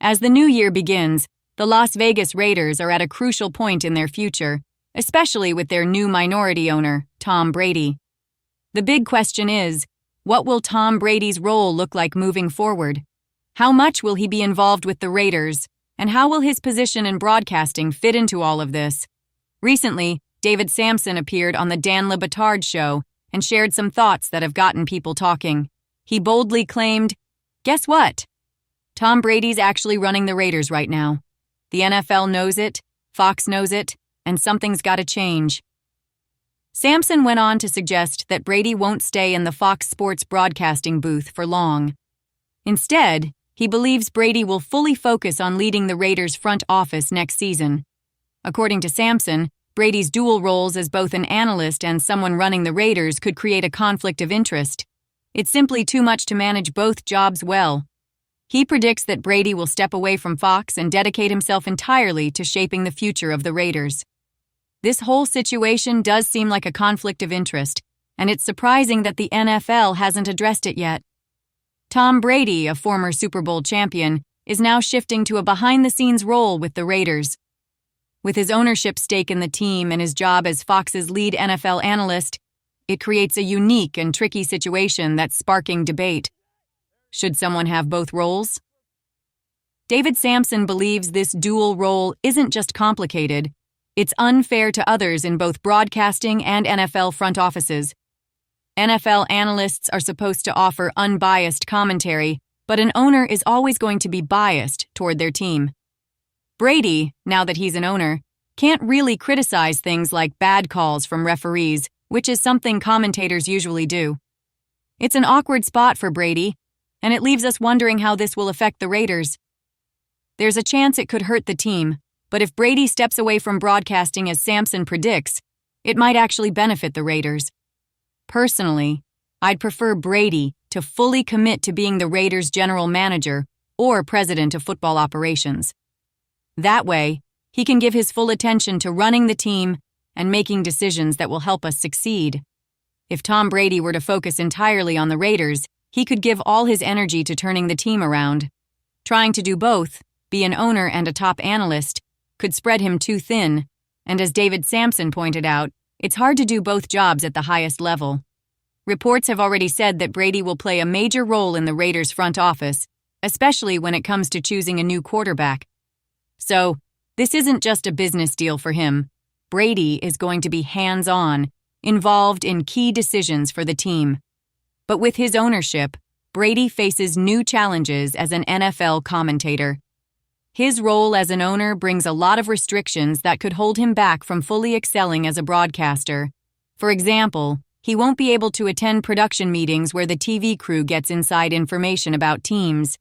As the new year begins, the Las Vegas Raiders are at a crucial point in their future, especially with their new minority owner, Tom Brady. The big question is, what will Tom Brady's role look like moving forward? How much will he be involved with the Raiders, and how will his position in broadcasting fit into all of this? Recently, David Sampson appeared on the Dan Le Batard show and shared some thoughts that have gotten people talking. He boldly claimed, "Guess what? Tom Brady's actually running the Raiders right now. The NFL knows it, Fox knows it, and something's got to change." Sampson went on to suggest that Brady won't stay in the Fox Sports broadcasting booth for long. Instead, he believes Brady will fully focus on leading the Raiders' front office next season. According to Sampson, Brady's dual roles as both an analyst and someone running the Raiders could create a conflict of interest. It's simply too much to manage both jobs well. He predicts that Brady will step away from Fox and dedicate himself entirely to shaping the future of the Raiders. This whole situation does seem like a conflict of interest, and it's surprising that the NFL hasn't addressed it yet. Tom Brady, a former Super Bowl champion, is now shifting to a behind-the-scenes role with the Raiders. With his ownership stake in the team and his job as Fox's lead NFL analyst, it creates a unique and tricky situation that's sparking debate. Should someone have both roles? David Sampson believes this dual role isn't just complicated, it's unfair to others in both broadcasting and NFL front offices. NFL analysts are supposed to offer unbiased commentary, but an owner is always going to be biased toward their team. Brady, now that he's an owner, can't really criticize things like bad calls from referees, which is something commentators usually do. It's an awkward spot for Brady, and it leaves us wondering how this will affect the Raiders. There's a chance it could hurt the team, but if Brady steps away from broadcasting as Sampson predicts, it might actually benefit the Raiders. Personally, I'd prefer Brady to fully commit to being the Raiders' general manager or president of football operations. That way, he can give his full attention to running the team and making decisions that will help us succeed. If Tom Brady were to focus entirely on the Raiders, he could give all his energy to turning the team around. Trying to do both, be an owner and a top analyst, could spread him too thin, and as David Sampson pointed out, it's hard to do both jobs at the highest level. Reports have already said that Brady will play a major role in the Raiders' front office, especially when it comes to choosing a new quarterback. So, this isn't just a business deal for him. Brady is going to be hands-on, involved in key decisions for the team. But with his ownership, Brady faces new challenges as an NFL commentator. His role as an owner brings a lot of restrictions that could hold him back from fully excelling as a broadcaster. For example, he won't be able to attend production meetings where the TV crew gets inside information about teams.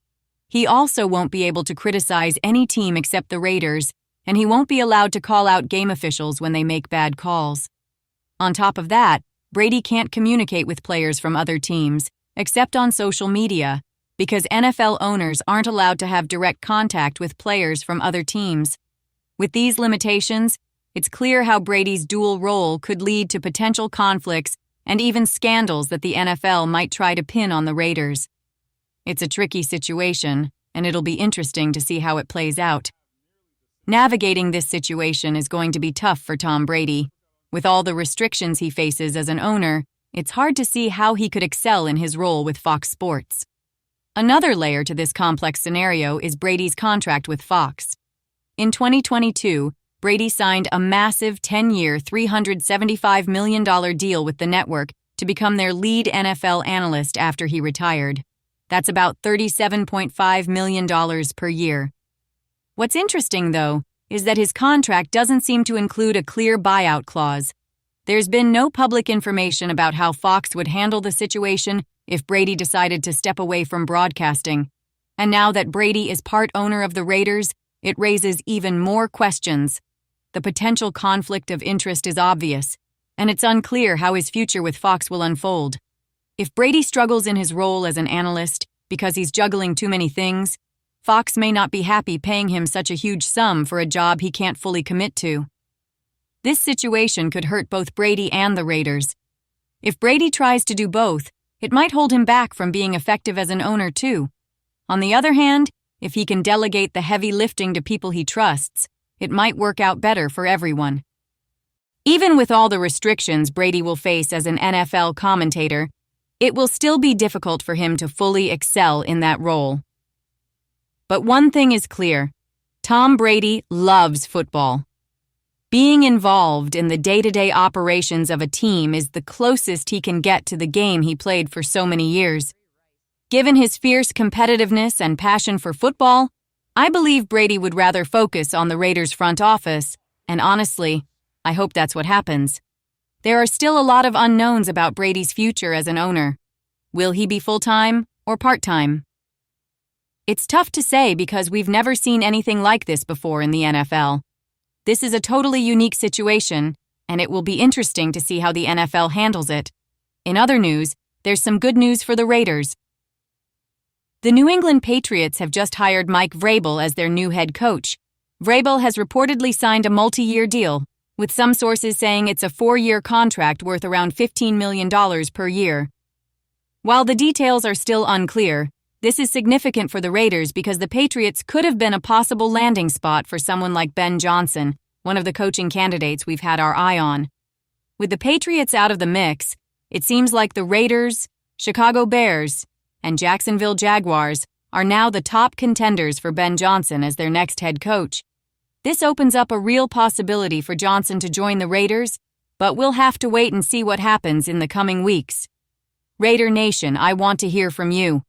He also won't be able to criticize any team except the Raiders, and he won't be allowed to call out game officials when they make bad calls. On top of that, Brady can't communicate with players from other teams, except on social media, because NFL owners aren't allowed to have direct contact with players from other teams. With these limitations, it's clear how Brady's dual role could lead to potential conflicts and even scandals that the NFL might try to pin on the Raiders. It's a tricky situation, and it'll be interesting to see how it plays out. Navigating this situation is going to be tough for Tom Brady. With all the restrictions he faces as an owner, it's hard to see how he could excel in his role with Fox Sports. Another layer to this complex scenario is Brady's contract with Fox. In 2022, Brady signed a massive 10-year, $375 million deal with the network to become their lead NFL analyst after he retired. That's about $37.5 million per year. What's interesting, though, is that his contract doesn't seem to include a clear buyout clause. There's been no public information about how Fox would handle the situation if Brady decided to step away from broadcasting. And now that Brady is part owner of the Raiders, it raises even more questions. The potential conflict of interest is obvious, and it's unclear how his future with Fox will unfold. If Brady struggles in his role as an analyst because he's juggling too many things, Fox may not be happy paying him such a huge sum for a job he can't fully commit to. This situation could hurt both Brady and the Raiders. If Brady tries to do both, it might hold him back from being effective as an owner too. On the other hand, If he can delegate the heavy lifting to people he trusts, it might work out better for everyone. Even with all the restrictions Brady will face as an NFL commentator, it will still be difficult for him to fully excel in that role. But one thing is clear: Tom Brady loves football. Being involved in the day-to-day operations of a team is the closest he can get to the game he played for so many years. Given his fierce competitiveness and passion for football, I believe Brady would rather focus on the Raiders' front office, and honestly, I hope that's what happens. There are still a lot of unknowns about Brady's future as an owner. Will he be full-time or part-time? It's tough to say because we've never seen anything like this before in the NFL. This is a totally unique situation, and it will be interesting to see how the NFL handles it. In other news, there's some good news for the Raiders. The New England Patriots have just hired Mike Vrabel as their new head coach. Vrabel has reportedly signed a multi-year deal, with some sources saying it's a 4-year contract worth around $15 million per year. While the details are still unclear, this is significant for the Raiders because the Patriots could have been a possible landing spot for someone like Ben Johnson, one of the coaching candidates we've had our eye on. With the Patriots out of the mix, it seems like the Raiders, Chicago Bears, and Jacksonville Jaguars are now the top contenders for Ben Johnson as their next head coach. This opens up a real possibility for Johnson to join the Raiders, but we'll have to wait and see what happens in the coming weeks. Raider Nation, I want to hear from you.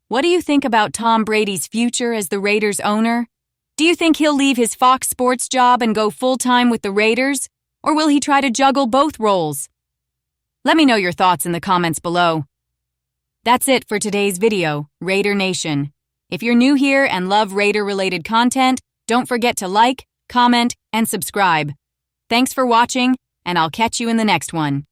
What do you think about Tom Brady's future as the Raiders owner? Do you think he'll leave his Fox Sports job and go full-time with the Raiders? Or will he try to juggle both roles? Let me know your thoughts in the comments below. That's it for today's video, Raider Nation. If you're new here and love Raider-related content, don't forget to like, comment, and subscribe. Thanks for watching, and I'll catch you in the next one.